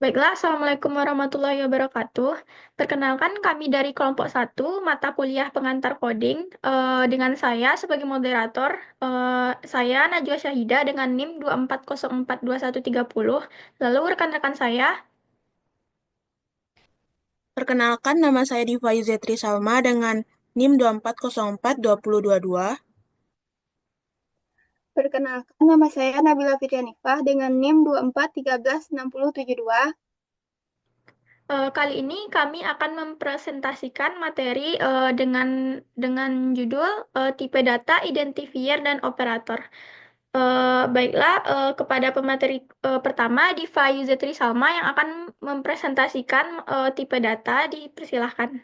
Baiklah, Assalamualaikum warahmatullahi wabarakatuh. Perkenalkan kami dari kelompok satu mata kuliah pengantar coding. Dengan saya sebagai moderator, saya Najwa Syahida dengan NIM 240421130. Lalu rekan-rekan saya, Perkenalkan, nama saya Diva Yuzetri Salma dengan NIM 24042022. Perkenalkan, nama saya Nabila Fitrianifah dengan NIM 24136072. kali ini kami akan mempresentasikan materi dengan judul tipe data, identifier, dan operator. Baiklah, kepada pemateri pertama, Diva Yuzetri Salma yang akan mempresentasikan tipe data, dipersilahkan.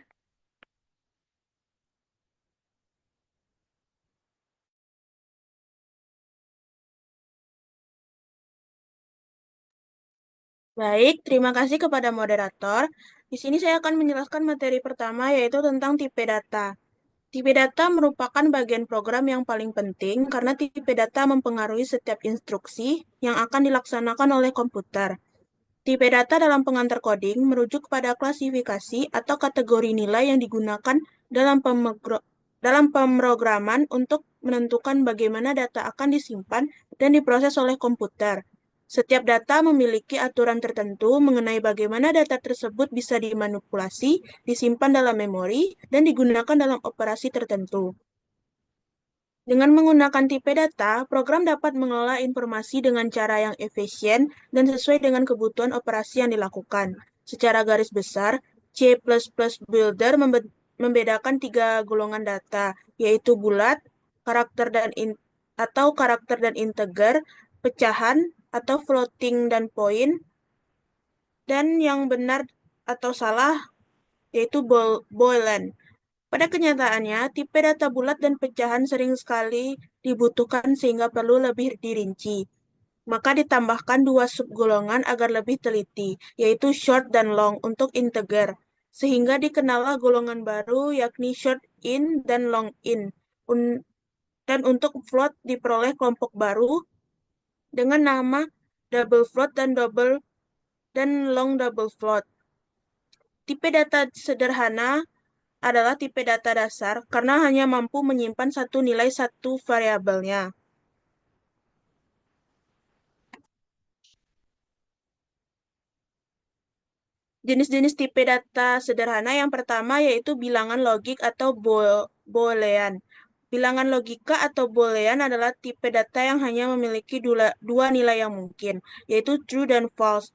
Baik, terima kasih kepada moderator. Di sini saya akan menjelaskan materi pertama yaitu tentang tipe data. Tipe data merupakan bagian program yang paling penting karena tipe data mempengaruhi setiap instruksi yang akan dilaksanakan oleh komputer. Tipe data dalam pengantar coding merujuk pada klasifikasi atau kategori nilai yang digunakan dalam pemrograman untuk menentukan bagaimana data akan disimpan dan diproses oleh komputer. Setiap data memiliki aturan tertentu mengenai bagaimana data tersebut bisa dimanipulasi, disimpan dalam memori, dan digunakan dalam operasi tertentu. Dengan menggunakan tipe data, program dapat mengelola informasi dengan cara yang efisien dan sesuai dengan kebutuhan operasi yang dilakukan. Secara garis besar, C++ Builder membedakan tiga golongan data, yaitu bulat, karakter dan atau karakter dan integer, pecahan atau floating dan point, dan yang benar atau salah yaitu Boolean. Pada kenyataannya, tipe data bulat dan pecahan sering sekali dibutuhkan sehingga perlu lebih dirinci. Maka ditambahkan dua subgolongan agar lebih teliti, yaitu short dan long untuk integer. Sehingga dikenallah golongan baru yakni short in dan long in. Dan untuk float diperoleh kelompok baru dengan nama double float dan long double float. Tipe data sederhana adalah tipe data dasar karena hanya mampu menyimpan satu nilai satu variabelnya. Jenis-jenis tipe data sederhana yang pertama yaitu bilangan logik atau boolean. Bilangan logika atau boolean adalah tipe data yang hanya memiliki dua nilai yang mungkin, yaitu true dan false.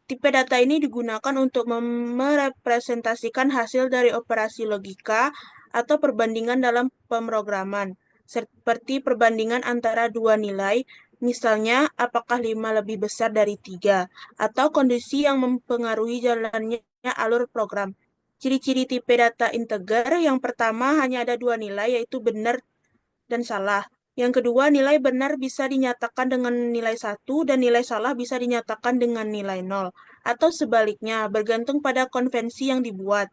Tipe data ini digunakan untuk merepresentasikan hasil dari operasi logika atau perbandingan dalam pemrograman, seperti perbandingan antara dua nilai, misalnya apakah 5 lebih besar dari 3, atau kondisi yang mempengaruhi jalannya alur program. Ciri-ciri tipe data integer yang pertama hanya ada dua nilai, yaitu benar dan salah. Yang kedua, nilai benar bisa dinyatakan dengan nilai 1 dan nilai salah bisa dinyatakan dengan nilai 0. Atau sebaliknya, bergantung pada konvensi yang dibuat.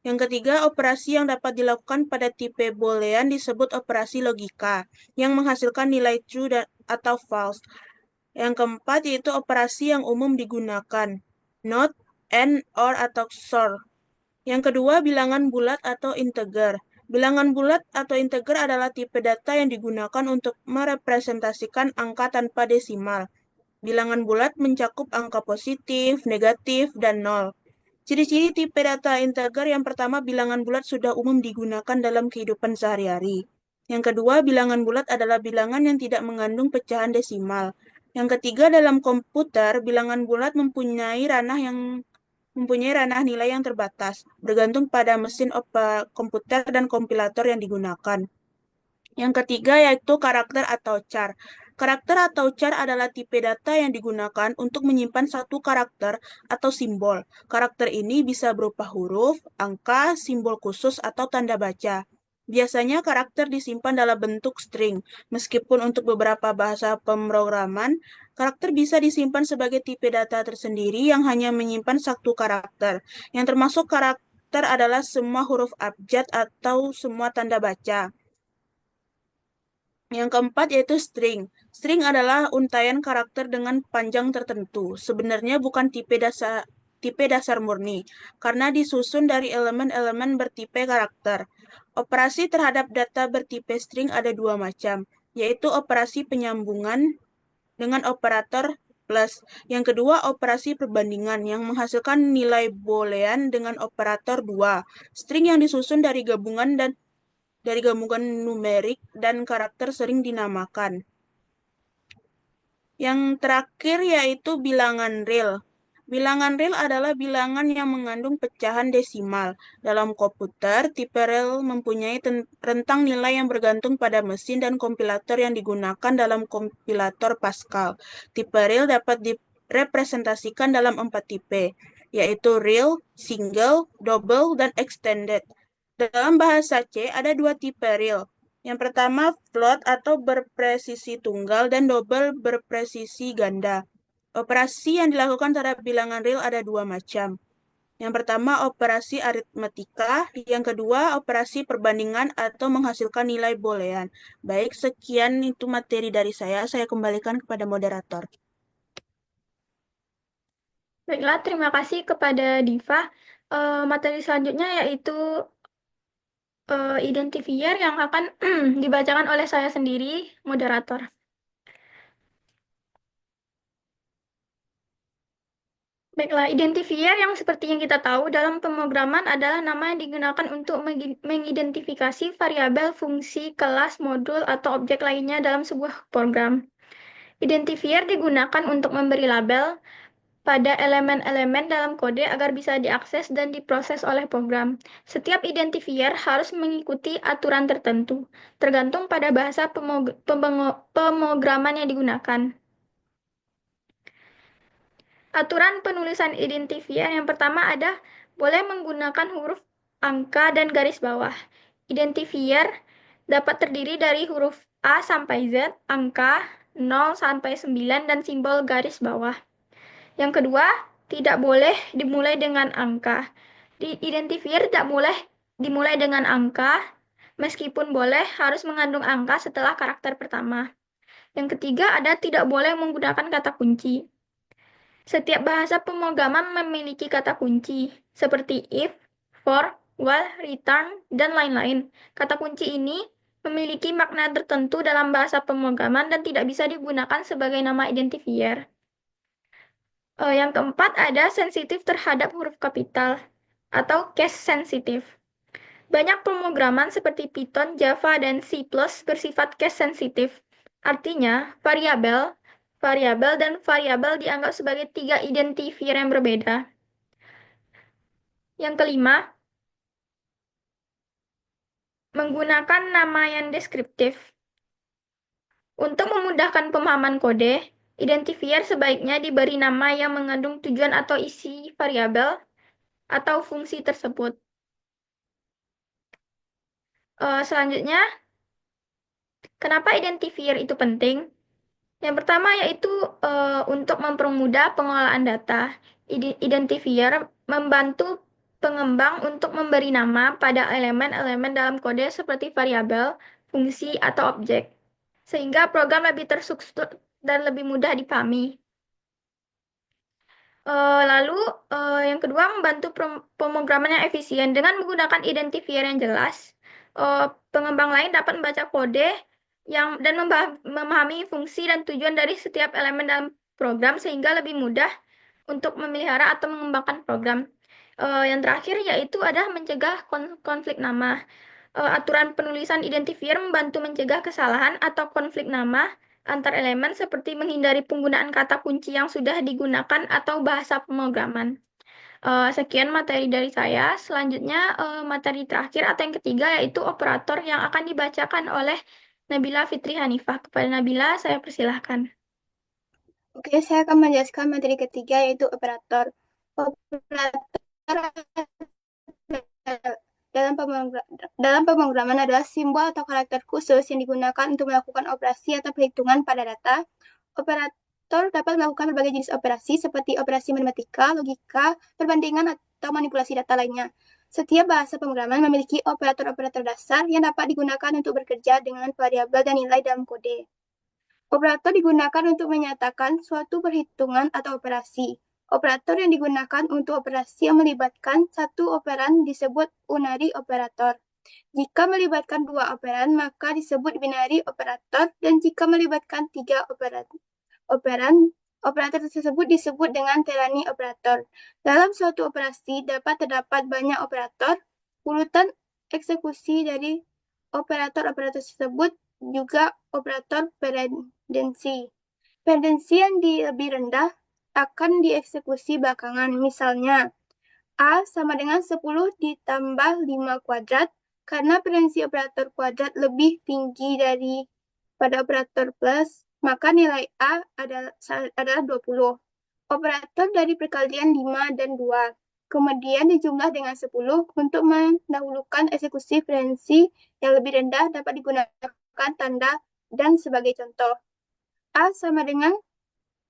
Yang ketiga, operasi yang dapat dilakukan pada tipe Boolean disebut operasi logika, yang menghasilkan nilai true atau false. Yang keempat, yaitu operasi yang umum digunakan, not, and, or, atau XOR. Yang kedua, bilangan bulat atau integer. Bilangan bulat atau integer adalah tipe data yang digunakan untuk merepresentasikan angka tanpa desimal. Bilangan bulat mencakup angka positif, negatif, dan nol. Ciri-ciri tipe data integer yang pertama, bilangan bulat sudah umum digunakan dalam kehidupan sehari-hari. Yang kedua, bilangan bulat adalah bilangan yang tidak mengandung pecahan desimal. Yang ketiga, dalam komputer, bilangan bulat mempunyai ranah nilai yang terbatas, bergantung pada mesin komputer dan kompilator yang digunakan. Yang ketiga yaitu karakter atau char. Karakter atau char adalah tipe data yang digunakan untuk menyimpan satu karakter atau simbol. Karakter ini bisa berupa huruf, angka, simbol khusus, atau tanda baca. Biasanya karakter disimpan dalam bentuk string. Meskipun untuk beberapa bahasa pemrograman, karakter bisa disimpan sebagai tipe data tersendiri yang hanya menyimpan satu karakter. Yang termasuk karakter adalah semua huruf abjad atau semua tanda baca. Yang keempat yaitu string. String adalah untaian karakter dengan panjang tertentu. Sebenarnya bukan tipe dasar murni, karena disusun dari elemen-elemen bertipe karakter. Operasi terhadap data bertipe string ada dua macam, yaitu operasi penyambungan dengan operator plus. Yang kedua, operasi perbandingan yang menghasilkan nilai boolean dengan operator 2. String yang disusun dari gabungan numerik dan karakter sering dinamakan. Yang terakhir yaitu bilangan real. Bilangan real adalah bilangan yang mengandung pecahan desimal. Dalam komputer, tipe real mempunyai rentang nilai yang bergantung pada mesin dan kompilator yang digunakan dalam kompilator Pascal. Tipe real dapat direpresentasikan dalam 4 tipe, yaitu real, single, double, dan extended. Dalam bahasa C ada 2 tipe real. Yang pertama float atau berpresisi tunggal dan double berpresisi ganda. Operasi yang dilakukan terhadap bilangan real ada dua macam. Yang pertama operasi aritmetika, yang kedua operasi perbandingan atau menghasilkan nilai boolean. Baik, sekian itu materi dari saya kembalikan kepada moderator. Baiklah, terima kasih kepada Diva. Materi selanjutnya yaitu identifier yang akan dibacakan oleh saya sendiri, moderator. Baiklah, identifier yang seperti yang kita tahu dalam pemrograman adalah nama yang digunakan untuk mengidentifikasi variabel, fungsi, kelas, modul, atau objek lainnya dalam sebuah program. Identifier digunakan untuk memberi label pada elemen-elemen dalam kode agar bisa diakses dan diproses oleh program. Setiap identifier harus mengikuti aturan tertentu, tergantung pada bahasa pemrograman yang digunakan. Aturan penulisan identifier yang pertama ada boleh menggunakan huruf angka dan garis bawah. Identifier dapat terdiri dari huruf A sampai Z, angka 0 sampai 9, dan simbol garis bawah. Yang kedua, tidak boleh dimulai dengan angka. Identifier tidak boleh dimulai dengan angka, meskipun boleh harus mengandung angka setelah karakter pertama. Yang ketiga ada tidak boleh menggunakan kata kunci. Setiap bahasa pemrograman memiliki kata kunci, seperti if, for, while, return, dan lain-lain. Kata kunci ini memiliki makna tertentu dalam bahasa pemrograman dan tidak bisa digunakan sebagai nama identifier. Yang keempat ada sensitif terhadap huruf kapital atau case sensitif. Banyak pemrograman seperti Python, Java, dan C++ bersifat case sensitif. Artinya, variabel, dan variabel dianggap sebagai tiga identifier yang berbeda. Yang kelima, menggunakan nama yang deskriptif. Untuk memudahkan pemahaman kode, identifier sebaiknya diberi nama yang mengandung tujuan atau isi variabel atau fungsi tersebut. Selanjutnya, kenapa identifier itu penting? Yang pertama yaitu untuk mempermudah pengelolaan data. Identifier membantu pengembang untuk memberi nama pada elemen-elemen dalam kode seperti variabel, fungsi, atau objek, sehingga program lebih terstruktur dan lebih mudah dipahami. Lalu yang kedua membantu pemrograman yang efisien. Dengan menggunakan identifier yang jelas, pengembang lain dapat membaca kode dan memahami fungsi dan tujuan dari setiap elemen dalam program sehingga lebih mudah untuk memelihara atau mengembangkan program. Yang terakhir yaitu ada mencegah konflik nama. Aturan penulisan identifier membantu mencegah kesalahan atau konflik nama antar elemen seperti menghindari penggunaan kata kunci yang sudah digunakan atau bahasa pemrograman. Sekian materi dari saya. Selanjutnya materi terakhir atau yang ketiga yaitu operator yang akan dibacakan oleh Nabila Fitri Hanifah. Kepada Nabila, saya persilahkan. Oke, saya akan menjelaskan materi ketiga yaitu operator. Operator dalam pemrograman adalah simbol atau karakter khusus yang digunakan untuk melakukan operasi atau perhitungan pada data. Operator dapat melakukan berbagai jenis operasi seperti operasi matematika, logika, perbandingan, atau manipulasi data lainnya. Setiap bahasa pemrograman memiliki operator-operator dasar yang dapat digunakan untuk bekerja dengan variabel dan nilai dalam kode. Operator digunakan untuk menyatakan suatu perhitungan atau operasi. Operator yang digunakan untuk operasi yang melibatkan satu operan disebut unary operator. Jika melibatkan dua operan, maka disebut binary operator, dan jika melibatkan tiga operan, operator tersebut disebut dengan ternary operator. Dalam suatu operasi dapat terdapat banyak operator. Urutan eksekusi dari operator-operator tersebut juga operator pendensi. Pendensi yang lebih rendah akan dieksekusi belakangan. Misalnya, A sama dengan 10 ditambah 5 kuadrat, karena pendensi operator kuadrat lebih tinggi pada operator plus, maka nilai A adalah 20. Operator dari perkalian 5 dan 2. Kemudian dijumlah dengan 10 untuk mendahulukan eksekusi pendensi yang lebih rendah dapat digunakan tanda dan sebagai contoh. A sama dengan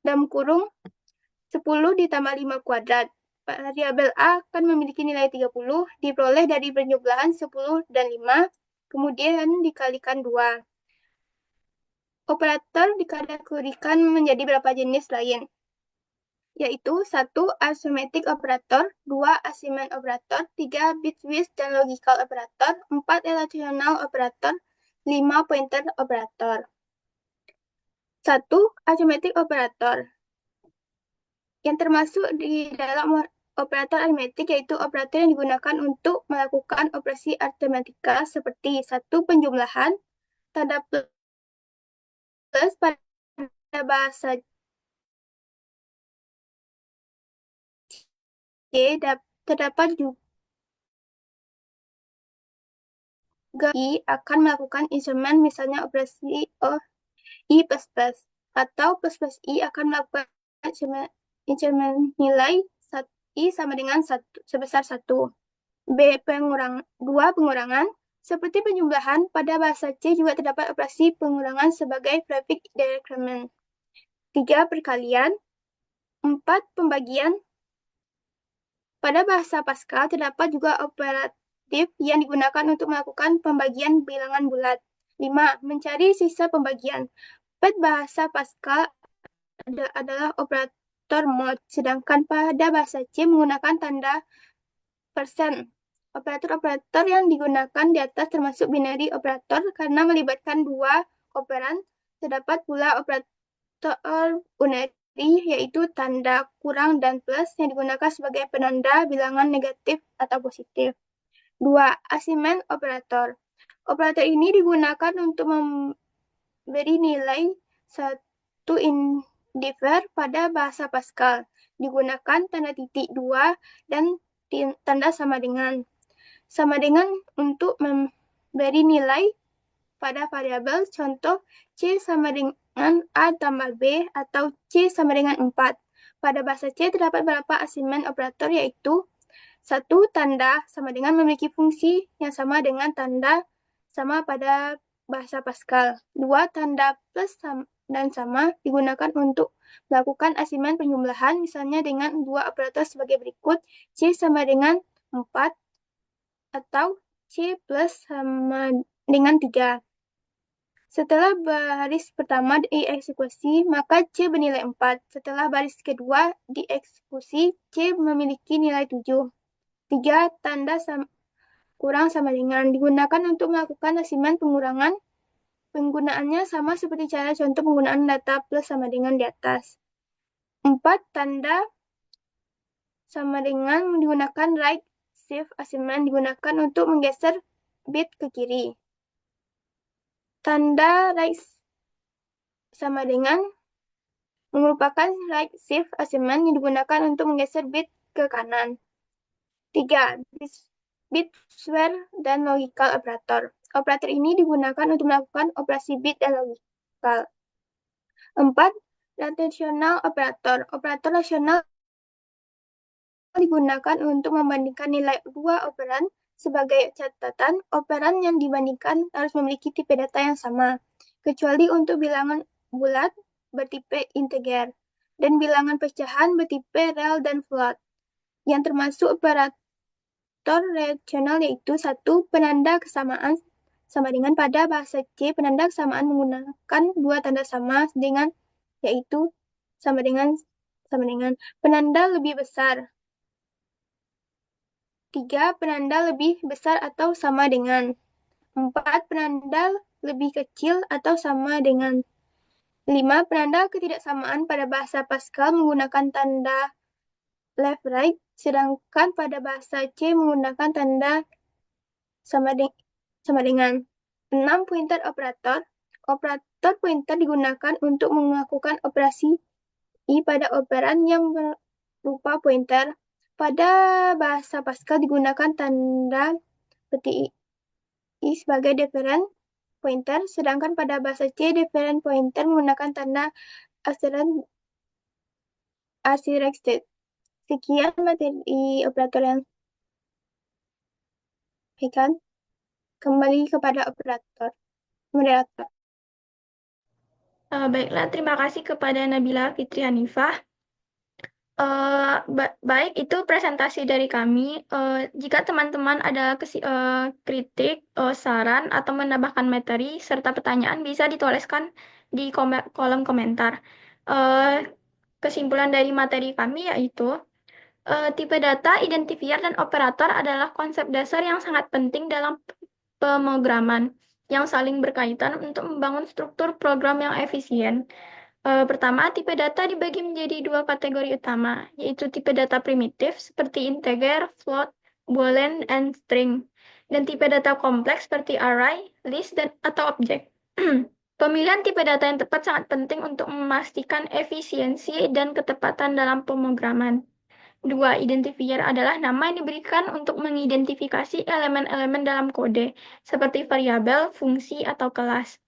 dalam kurung 10 ditambah 5 kuadrat. Variabel A akan memiliki nilai 30, diperoleh dari penjumlahan 10 dan 5, kemudian dikalikan 2. Operator dikategorikan menjadi beberapa jenis lain, yaitu 1. Arithmetic operator, 2. assignment operator, 3. bitwise dan logical operator, 4. relational operator, 5. pointer operator. 1. Arithmetic operator yang termasuk di dalam operator aritmetik, yaitu operator yang digunakan untuk melakukan operasi aritmatika seperti 1. Penjumlahan, tanda plus pada bahasa C terdapat juga I akan melakukan instrumen, misalnya operasi I plus plus, atau plus plus I akan melakukan instrumen nilai I sama dengan sebesar 1. B. 2. Pengurangan. Seperti penjumlahan, pada bahasa C juga terdapat operasi pengurangan sebagai prefix decrement. 3. Perkalian. 4. Pembagian. Pada bahasa Pascal terdapat juga operatif yang digunakan untuk melakukan pembagian bilangan bulat. 5. Mencari sisa pembagian. Pada bahasa Pascal adalah operator mod, sedangkan pada bahasa C menggunakan tanda persen. Operator-operator yang digunakan di atas termasuk binary operator karena melibatkan dua operan. Terdapat pula operator unary, yaitu tanda kurang dan plus yang digunakan sebagai penanda bilangan negatif atau positif. 2. Assignment operator. Operator ini digunakan untuk memberi nilai satu integer pada bahasa Pascal. Digunakan tanda titik 2 dan tanda sama dengan untuk memberi nilai pada variabel. Contoh, C sama dengan A tambah B atau C sama dengan 4. Pada bahasa C terdapat beberapa assignment operator, yaitu 1. Tanda sama dengan memiliki fungsi yang sama dengan tanda sama pada bahasa Pascal. 2. Tanda plus dan sama digunakan untuk melakukan assignment penjumlahan, misalnya dengan dua operator sebagai berikut: C sama dengan 4 atau C plus sama dengan 3. Setelah baris pertama dieksekusi, maka C bernilai 4. Setelah baris kedua dieksekusi, C memiliki nilai 7. 3. Tanda kurang sama dengan digunakan untuk melakukan assignment pengurangan. Penggunaannya sama seperti cara contoh penggunaan data plus sama dengan di atas. 4. Tanda sama dengan digunakan right shift assignment, digunakan untuk menggeser bit ke kiri. Tanda right sama dengan merupakan right shift assignment yang digunakan untuk menggeser bit ke kanan. 3. Bit square dan logical operator. Operator ini digunakan untuk melakukan operasi bit dan logical. 4. Relational operator. Operator rasional digunakan untuk membandingkan nilai dua operan. Sebagai catatan, operan yang dibandingkan harus memiliki tipe data yang sama, kecuali untuk bilangan bulat bertipe integer dan bilangan pecahan bertipe real dan float, yang termasuk operator operator relasional yaitu satu penanda kesamaan sama dengan pada bahasa C penanda kesamaan menggunakan dua tanda sama dengan yaitu sama dengan penanda lebih besar. Tiga penanda lebih besar atau sama dengan. Empat penanda lebih kecil atau sama dengan. 5. Penanda ketidaksamaan pada bahasa Pascal menggunakan tanda left right, sedangkan pada bahasa C menggunakan tanda sama dengan. 6. Pointer operator. Operator pointer digunakan untuk melakukan operasi I pada operan yang berupa pointer. Pada bahasa Pascal digunakan tanda petik I sebagai different pointer, sedangkan pada bahasa C different pointer menggunakan tanda asterisk. Sekian materi operator yang berikan. Kembali kepada moderator. Baiklah, terima kasih kepada Nabila Fitri Hanifah. Baik, itu presentasi dari kami. Jika teman-teman ada kritik, saran, atau menambahkan materi, serta pertanyaan, bisa dituliskan di kolom komentar. Kesimpulan dari materi kami yaitu, tipe data, identifier, dan operator adalah konsep dasar yang sangat penting dalam pemrograman yang saling berkaitan untuk membangun struktur program yang efisien. Pertama, tipe data dibagi menjadi dua kategori utama, yaitu tipe data primitif seperti integer, float, boolean, and string, dan tipe data kompleks seperti array, list, atau objek. Pemilihan tipe data yang tepat sangat penting untuk memastikan efisiensi dan ketepatan dalam pemrograman. 2. Identifier adalah nama yang diberikan untuk mengidentifikasi elemen-elemen dalam kode, seperti variabel, fungsi, atau kelas.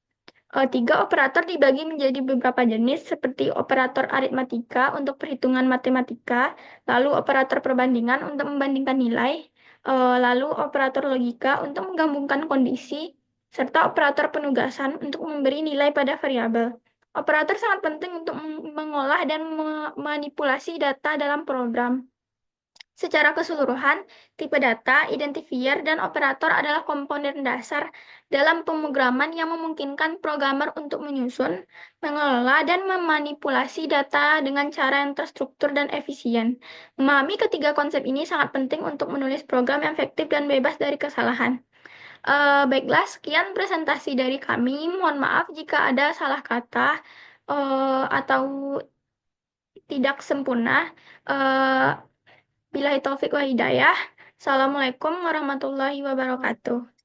3. Operator dibagi menjadi beberapa jenis, seperti operator aritmatika untuk perhitungan matematika, lalu operator perbandingan untuk membandingkan nilai, lalu operator logika untuk menggabungkan kondisi, serta operator penugasan untuk memberi nilai pada variabel. Operator sangat penting untuk mengolah dan memanipulasi data dalam program. Secara keseluruhan, tipe data, identifier, dan operator adalah komponen dasar dalam pemrograman yang memungkinkan programmer untuk menyusun, mengelola, dan memanipulasi data dengan cara yang terstruktur dan efisien. Memahami ketiga konsep ini sangat penting untuk menulis program yang efektif dan bebas dari kesalahan. Baiklah, sekian presentasi dari kami. Mohon maaf jika ada salah kata atau tidak sempurna. Billahi taufik wa hidayah. Assalamualaikum warahmatullahi wabarakatuh.